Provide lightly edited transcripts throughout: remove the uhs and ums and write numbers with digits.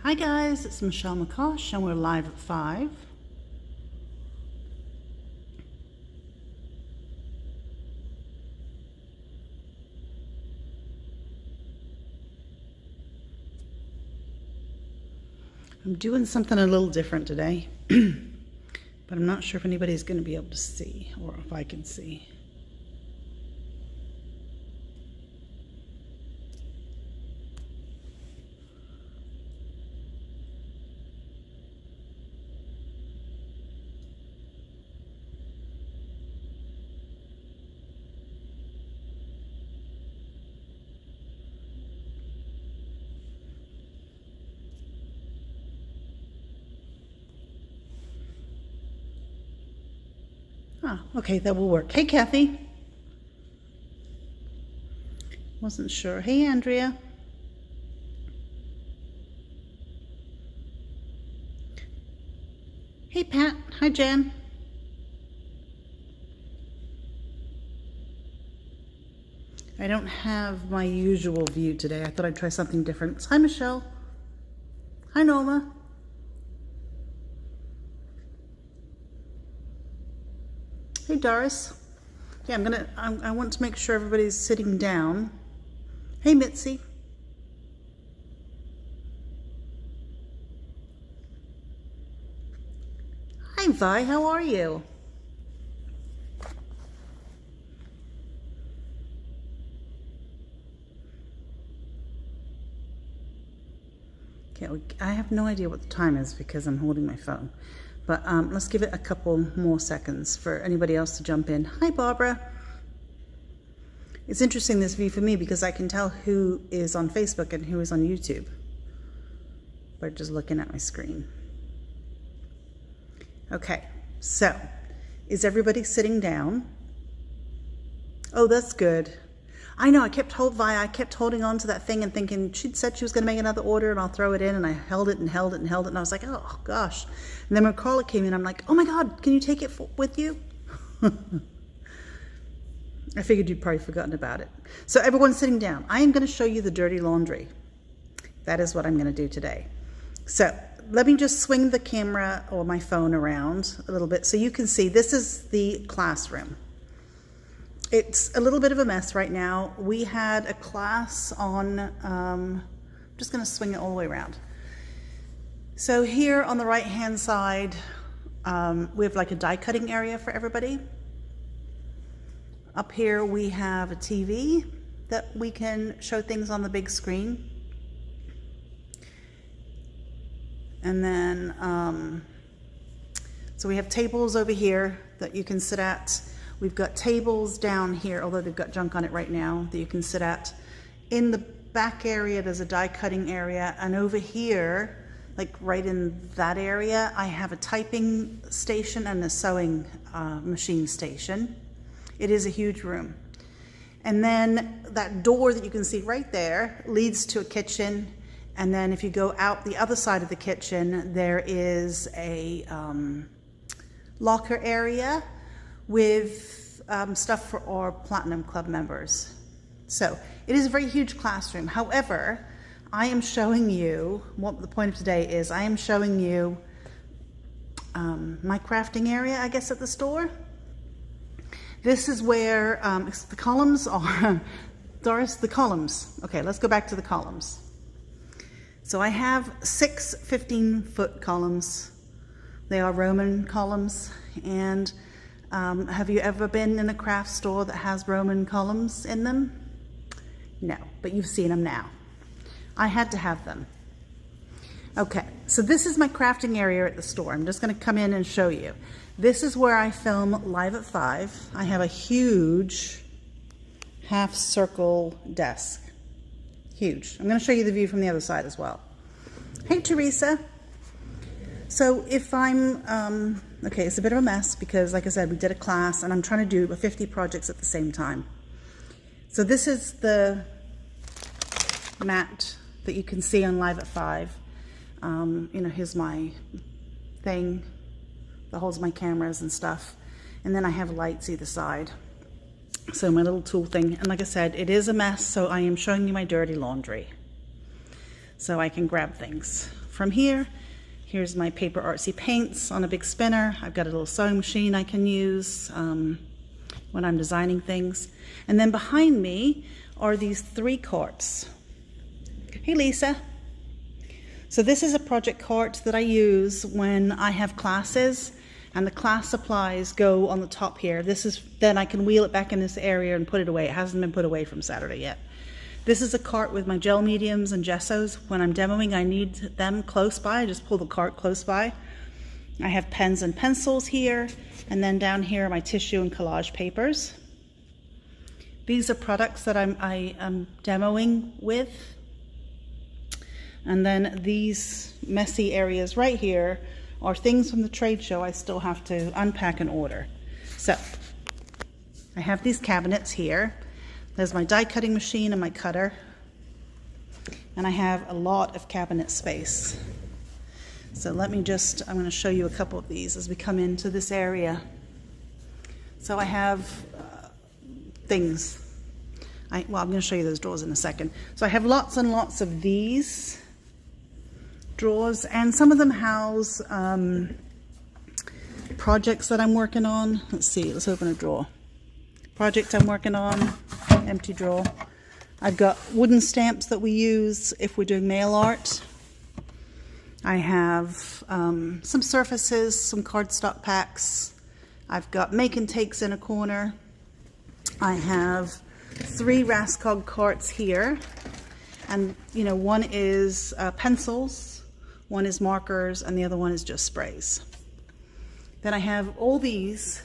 Hi guys, it's Michelle McCosh and we're live at 5. I'm doing something a little different today, but I'm not sure if anybody's going to be able to see or if I can see. Ah, okay, that will work. Hey, Kathy. Wasn't sure. Hey, Andrea. Hey, Pat. Hi, Jen. I don't have my usual view today. I thought I'd try something different. Hi, Michelle. Hi, Norma. Hey, Doris. Yeah, I want to make sure everybody's sitting down. Hey, Mitzi. Hi, Vi, how are you? Okay, I have no idea what the time is because I'm holding my phone. But let's give it a couple more seconds for anybody else to jump in. Hi, Barbara. It's interesting, this view for me, because I can tell who is on Facebook and who is on YouTube by just looking at my screen. Okay, so is everybody sitting down? Oh, that's good. I know, I kept holding on to that thing and thinking she'd said she was going to make another order and I'll throw it in, and I held it and held it and held it, and I was like, oh gosh. And then when Carla came in, I'm like, oh my God, can you take it with you? I figured you'd probably forgotten about it. So everyone's sitting down. I am going to show you the dirty laundry. That is what I'm going to do today. So let me just swing the camera or my phone around a little bit so you can see. This is the classroom. It's a little bit of a mess right now. We had a class on, I'm just going to swing it all the way around. So here on the right hand side, we have like a die cutting area for everybody. Up here we have a TV that we can show things on the big screen. And then, so we have tables over here that you can sit at. We've got tables down here, although they've got junk on it right now, that you can sit at. In the back area, there's a die cutting area. And over here, like right in that area, I have a typing station and a sewing machine station. It is a huge room. And then that door that you can see right there leads to a kitchen. And then if you go out the other side of the kitchen, there is a locker area with stuff for our Platinum Club members. So it is a very huge classroom. However, I am showing you, what the point of today is, I am showing you my crafting area, I guess, at the store. This is where the columns are. Doris, the columns. Okay, let's go back to the columns. So I have 6 15-foot columns. They are Roman columns. And have you ever been in a craft store that has Roman columns in them? No, but you've seen them now. I had to have them. Okay, so this is my crafting area at the store. I'm just going to come in and show you. This is where I film Live at 5. I have a huge half circle desk. Huge. I'm going to show you the view from the other side as well. Hey, Teresa. So if I'm, okay, it's a bit of a mess because, like I said, we did a class and I'm trying to do 50 projects at the same time. So this is the mat that you can see on Live at 5. You know, here's my thing that holds my cameras and stuff. And then I have lights either side. So my little tool thing. And like I said, it is a mess, so I am showing you my dirty laundry. so I can grab things. From here, here's my paper artsy paints on a big spinner. I've got a little sewing machine I can use when I'm designing things. And then behind me are these 3 carts. Hey Lisa. So this is a project cart that I use when I have classes and the class supplies go on the top here. Then I can wheel it back in this area and put it away. It hasn't been put away from Saturday yet. This is a cart with my gel mediums and gessos. When I'm demoing, I need them close by. I just pull the cart close by. I have pens and pencils here, and then down here are my tissue and collage papers. These are products that I am demoing with. And then these messy areas right here are things from the trade show I still have to unpack and order. So I have these cabinets here. There's my die cutting machine and my cutter. And I have a lot of cabinet space. So I'm going to show you a couple of these as we come into this area. So I have things. I'm going to show you those drawers in a second. So I have lots and lots of these drawers, and some of them house projects that I'm working on. Let's see, let's open a drawer. Project I'm working on, empty drawer. I've got wooden stamps that we use if we're doing mail art. I have some surfaces, some cardstock packs. I've got make and takes in a corner. I have 3 Rascog carts here, and one is pencils, one is markers, and the other one is just sprays. Then I have all these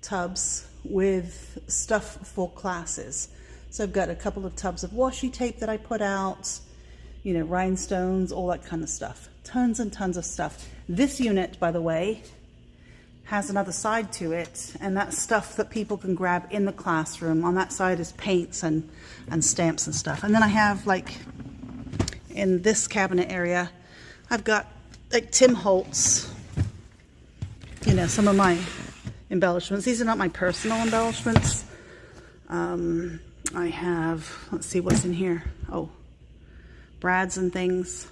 tubs with stuff for classes. So I've got a couple of tubs of washi tape that I put out, rhinestones, all that kind of stuff. Tons and tons of stuff. This unit, by the way, has another side to it, and that's stuff that people can grab in the classroom. On that side is paints and stamps and stuff. And then I have, like, in this cabinet area, I've got like Tim Holtz, some of my embellishments. These are not my personal embellishments. I have, let's see what's in here. Oh, brads and things.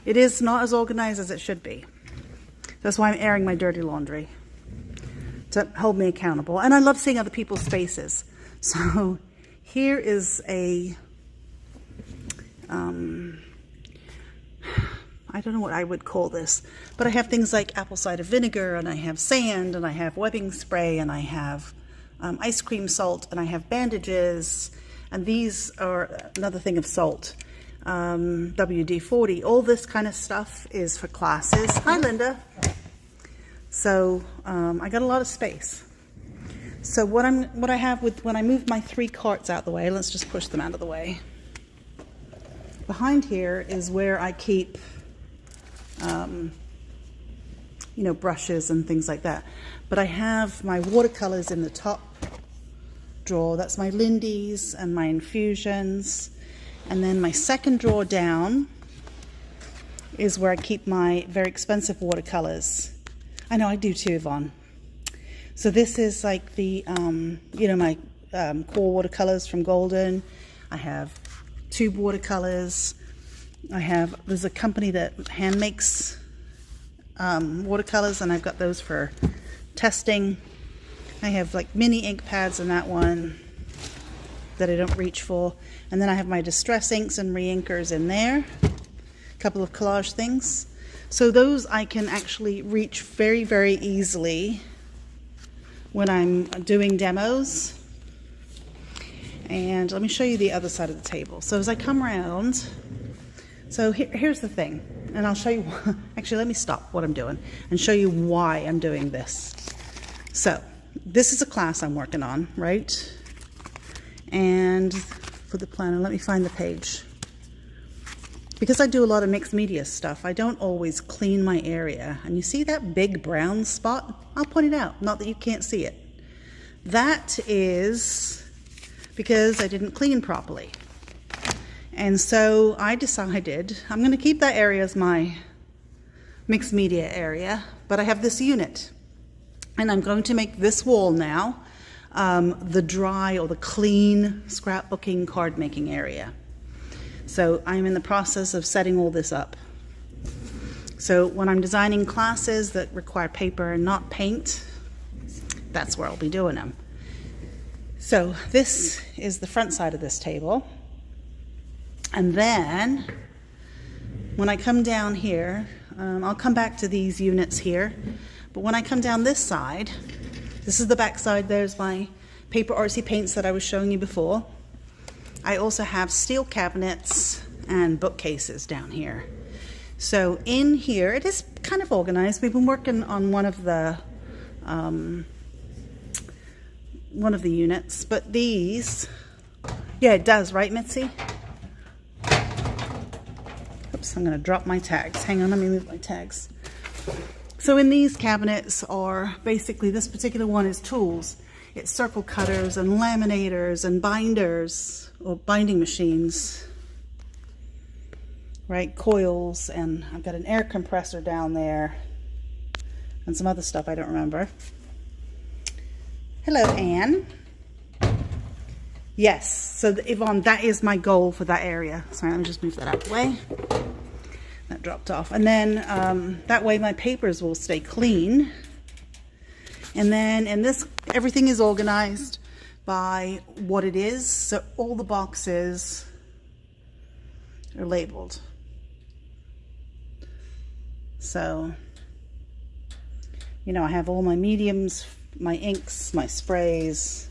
It is not as organized as it should be. That's why I'm airing my dirty laundry, to hold me accountable. And I love seeing other people's faces. So here is a, I don't know what I would call this, but I have things like apple cider vinegar, and I have sand, and I have webbing spray, and I have ice cream salt, and I have bandages, and these are another thing of salt. WD-40, all this kind of stuff is for classes. Hi, Linda. So I got a lot of space. So what I have with, when I move my 3 carts out the way, let's just push them out of the way. Behind here is where I keep, brushes and things like that. But I have my watercolors in the top drawer. That's my Lindy's and my infusions. And then my second drawer down is where I keep my very expensive watercolors. I know, I do too, Yvonne. So this is like the, my core watercolors from Golden. I have tube watercolors. There's a company that hand makes watercolors, and I've got those for testing. I have like mini ink pads in that one that I don't reach for. And then I have my distress inks and re-inkers in there. A couple of collage things. So those I can actually reach very, very easily when I'm doing demos. And let me show you the other side of the table. So as I come around, so here's the thing, and I'll show you, actually let me stop what I'm doing and show you why I'm doing this. So this is a class I'm working on, right? And for the planner, let me find the page. Because I do a lot of mixed media stuff, I don't always clean my area. And you see that big brown spot? I'll point it out, not that you can't see it. That is because I didn't clean properly. And so I decided I'm going to keep that area as my mixed media area, but I have this unit. And I'm going to make this wall now the dry or the clean scrapbooking card making area. So I'm in the process of setting all this up. So when I'm designing classes that require paper and not paint, that's where I'll be doing them. So this is the front side of this table. And then when I come down here, I'll come back to these units here. But when I come down this side, this is the back side. There's my paper artsy paints that I was showing you before. I also have steel cabinets and bookcases down here. So in here, it is kind of organized. We've been working on one of the units, but these, yeah, it does, right, Mitzi? Oops, I'm gonna drop my tags. Hang on, let me move my tags. So in these cabinets are basically, this particular one is tools. It's circle cutters and laminators and binders, or binding machines, right? Coils, and I've got an air compressor down there and some other stuff I don't remember. Hello, Anne. Yes, so Yvonne, that is my goal for that area. Sorry, let me just move that out of the way. That dropped off. And then that way my papers will stay clean. And then in this, everything is organized by what it is. So all the boxes are labeled. So, you know, I have all my mediums, my inks, my sprays,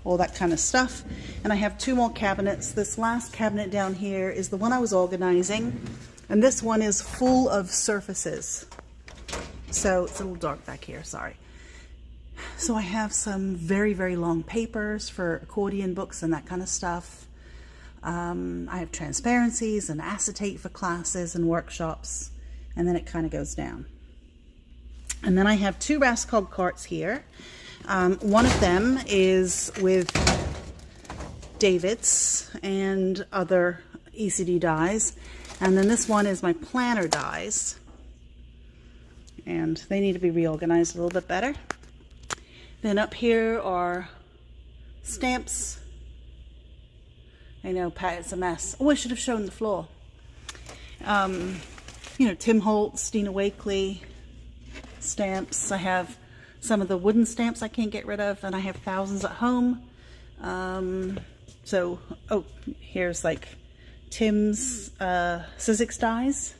all that kind of stuff. And I have two more cabinets. This last cabinet down here is the one I was organizing. And this one is full of surfaces. So it's a little dark back here, sorry. So I have some very, very long papers for accordion books and that kind of stuff. I have transparencies and acetate for classes and workshops. And then it kind of goes down. And then I have two Rascog carts here. One of them is with David's and other ECD dies. And then this one is my planner dies. And they need to be reorganized a little bit better. Then up here are stamps. I know, Pat, it's a mess. Oh, I should have shown the floor. You know, Tim Holtz, Stina Wakely stamps. I have some of the wooden stamps I can't get rid of, and I have thousands at home. So, oh, here's like Tim's Sizzix dies,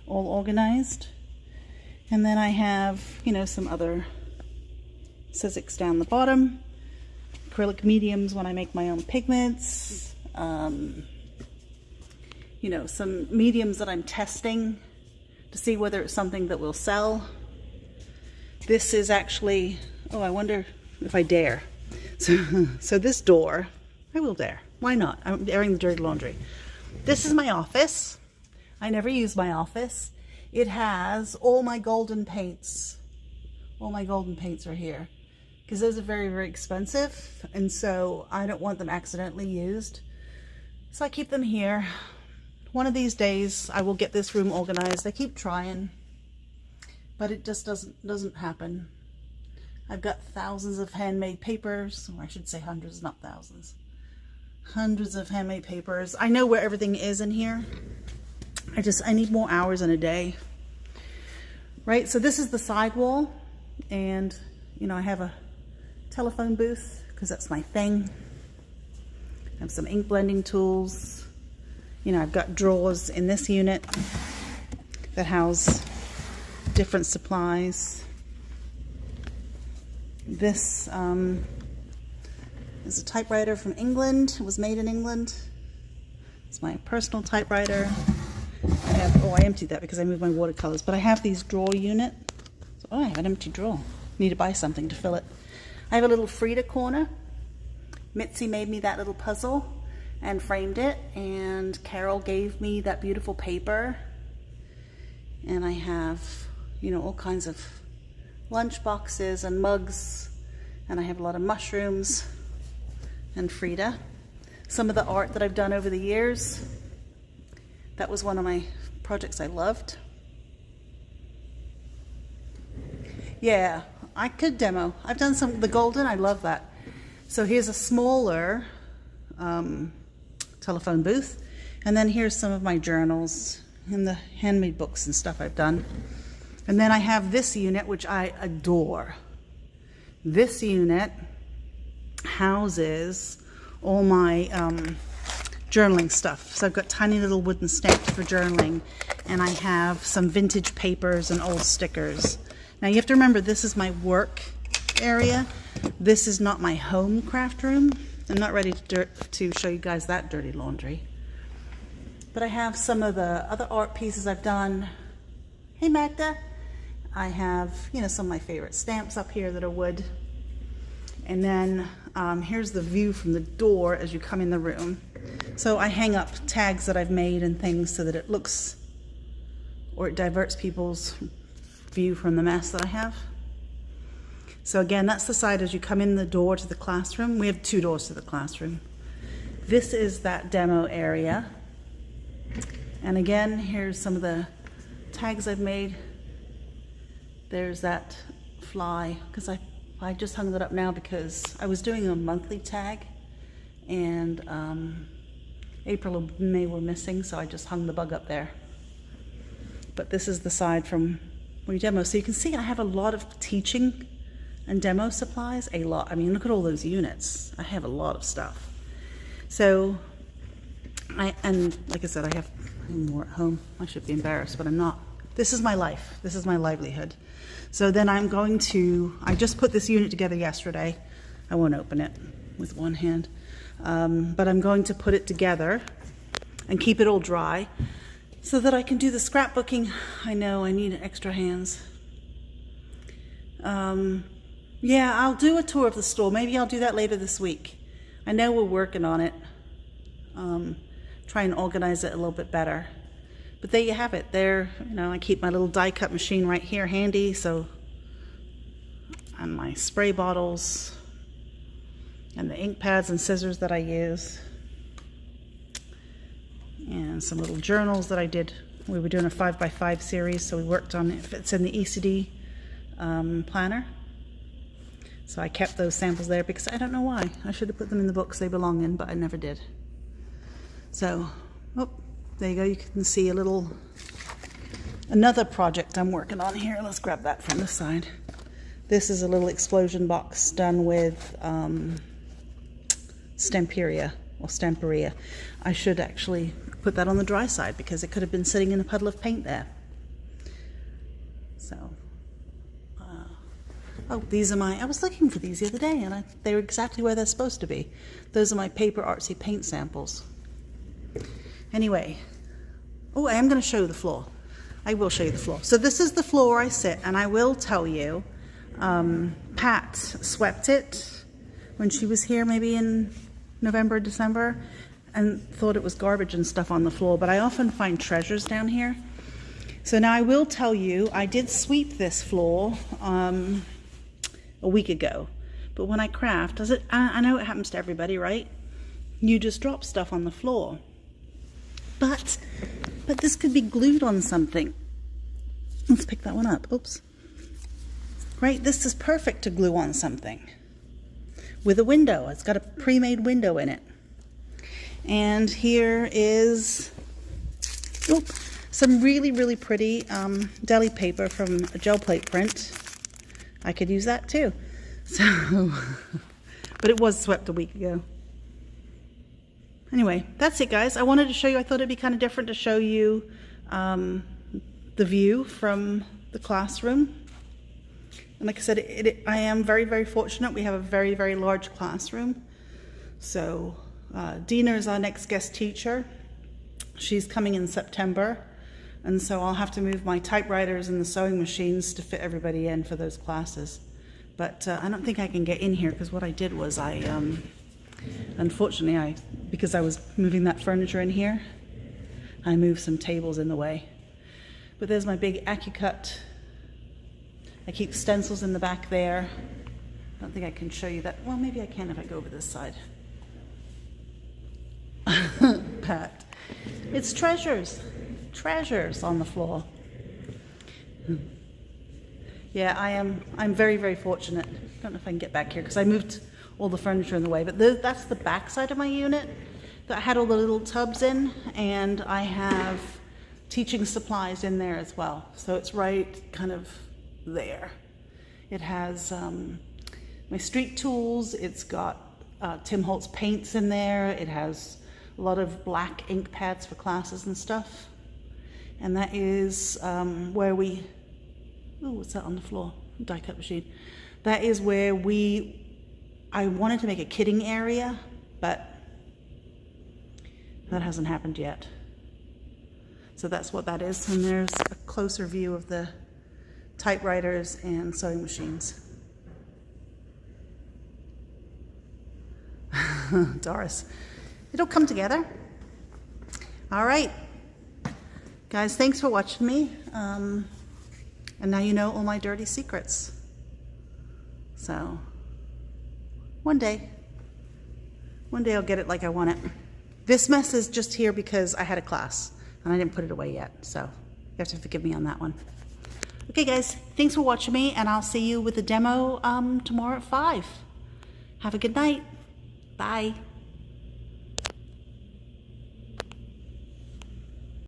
all organized. And then I have, you know, some other Sizzix down the bottom, acrylic mediums when I make my own pigments, you know, some mediums that I'm testing to see whether it's something that will sell. This is actually, oh, I wonder if I dare. So this door, I will dare. Why not? I'm airing the dirty laundry. This is my office. I never use my office. It has all my golden paints. All my golden paints are here. Because those are very, very expensive. And so I don't want them accidentally used. So I keep them here. One of these days I will get this room organized. I keep trying. But it just doesn't happen. I've got thousands of handmade papers. Or I should say hundreds, not thousands. Hundreds of handmade papers. I know where everything is in here. I need more hours in a day. Right, so this is the side wall. And, you know, I have a telephone booth because that's my thing. I have some ink blending tools. You know, I've got drawers in this unit that house different supplies. This is a typewriter from England. It was made in England. It's my personal typewriter. I have, oh, I emptied that because I moved my watercolors, but I have these drawer unit. So, oh, I have an empty drawer. Need to buy something to fill it. I have a little Frida corner. Mitzi made me that little puzzle and framed it, and Carol gave me that beautiful paper. And I have, you know, all kinds of lunch boxes and mugs, and I have a lot of mushrooms and Frida. Some of the art that I've done over the years, that was one of my projects I loved. Yeah, I could demo. I've done some, the golden, I love that. So here's a smaller telephone booth, And then here's some of my journals and the handmade books and stuff I've done. And then I have this unit, which I adore. This unit houses all my journaling stuff. So I've got tiny little wooden stamps for journaling, and I have some vintage papers and old stickers. Now you have to remember, this is my work area. This is not my home craft room. I'm not ready to show you guys that dirty laundry. But I have some of the other art pieces I've done. Hey Magda. I have, you know, some of my favorite stamps up here that are wood. And then here's the view from the door as you come in the room. So I hang up tags that I've made and things so that it looks, or it diverts people's view from the mess that I have. So again, that's the side as you come in the door to the classroom. We have 2 doors to the classroom. This is that demo area. And again, here's some of the tags I've made. There's that fly, because I just hung that up now because I was doing a monthly tag, and April and May were missing, so I just hung the bug up there. But this is the side from where you demo. So you can see I have a lot of teaching and demo supplies, a lot. I mean, look at all those units. I have a lot of stuff. So, and like I said, I have more at home. I should be embarrassed, but I'm not. This is my life. This is my livelihood. So then I'm going to, I just put this unit together yesterday. I won't open it with one hand. But I'm going to put it together and keep it all dry so that I can do the scrapbooking. I know I need extra hands. Yeah, I'll do a tour of the store. Maybe I'll do that later this week. I know we're working on it. Try and organize it a little bit better. But there you have it. There, you know, I keep my little die cut machine right here handy, so, and my spray bottles and the ink pads and scissors that I use, and some little journals that I did. We were doing a 5x5 series, so we worked on it. It's in the ECD planner. So I kept those samples there because I don't know why. I should have put them in the books they belong in, but I never did. So, oh, there you go. You can see another project I'm working on here. Let's grab that from the side. This is a little explosion box done with Stamperia or Stamperia. I should actually put that on the dry side because it could have been sitting in a puddle of paint there. So, oh, these are I was looking for these the other day, and they were exactly where they're supposed to be. Those are my paper artsy paint samples. Anyway, oh, I am going to show you the floor. I will show you the floor. So this is the floor I sit, and I will tell you, Pat swept it when she was here maybe in November, December, and thought it was garbage and stuff on the floor, but I often find treasures down here. So now I will tell you, I did sweep this floor a week ago, but when I craft, I know it happens to everybody, right? You just drop stuff on the floor. But this could be glued on something. Let's pick that one up. Oops. Right, this is perfect to glue on something. With a window. It's got a pre-made window in it. And here is some really, really pretty deli paper from a gel plate print. I could use that too. So, but it was swept a week ago. Anyway, that's it, guys. I wanted to show you, I thought it'd be kind of different to show you the view from the classroom. And like I said, I am very, very fortunate. We have a very, very large classroom. So Dina is our next guest teacher. She's coming in September. And so I'll have to move my typewriters and the sewing machines to fit everybody in for those classes. But I don't think I can get in here because what I did was unfortunately, because I was moving that furniture in here, I moved some tables in the way. But there's my big AccuCut. I keep stencils in the back there. I don't think I can show you that. Well, maybe I can if I go over this side. Pat. It's treasures. Treasures on the floor. Yeah, I'm very, very fortunate. I don't know if I can get back here because I moved all the furniture in the way, but that's the back side of my unit. that had all the little tubs in, and I have teaching supplies in there as well. So it's right kind of there. It has my street tools. It's got Tim Holtz paints in there. It has a lot of black ink pads for classes and stuff. And that is where we, oh, what's that on the floor? Die cut machine. That is where I wanted to make a kitting area, but that hasn't happened yet. So that's what that is. And there's a closer view of the typewriters and sewing machines. Doris. It'll come together. All right. Guys, thanks for watching me. And now you know all my dirty secrets. So, one day I'll get it like I want it. This mess is just here because I had a class and I didn't put it away yet. So, you have to forgive me on that one. Okay, guys, thanks for watching me, and I'll see you with the demo tomorrow at 5. Have a good night. Bye.